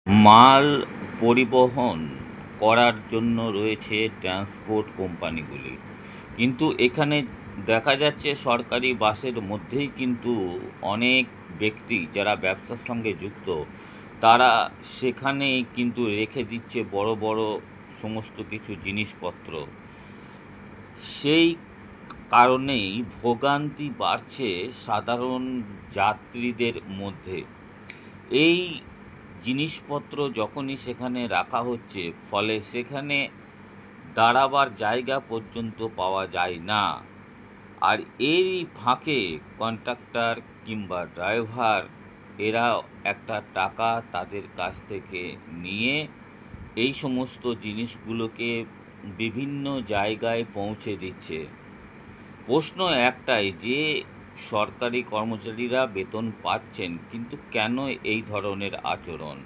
মাল পরিবহন করার জন্য রয়েছে ট্রান্সপোর্ট কোম্পানিগুলি। কিন্তু এখানে দেখা যাচ্ছে সরকারি বাসের মধ্যেই কিন্তু অনেক ব্যক্তি যারা ব্যবসার সঙ্গে যুক্ত, তারা সেখানেই কিন্তু রেখে দিচ্ছে বড় বড় সমস্ত কিছু জিনিসপত্র। সেই কারণেই ভোগান্তি বাড়ছে সাধারণ যাত্রীদের মধ্যে। এই জিনিসপত্র যখনই সেখানে রাখা হচ্ছে, ফলে সেখানে দাঁড়াবার জায়গা পর্যন্ত পাওয়া যায় না। আর এরই ফাঁকে কন্ট্রাক্টর কিংবা ড্রাইভার এরা একটা টাকা তাদের কাছ থেকে নিয়ে এই সমস্ত জিনিসগুলোকে বিভিন্ন জায়গায় পৌঁছে দিচ্ছে। প্রশ্ন একটাই যে সরকারি কর্মচারীরা বেতন পাচ্ছেন, কিন্তু কেন এই ধরনের আচরণ?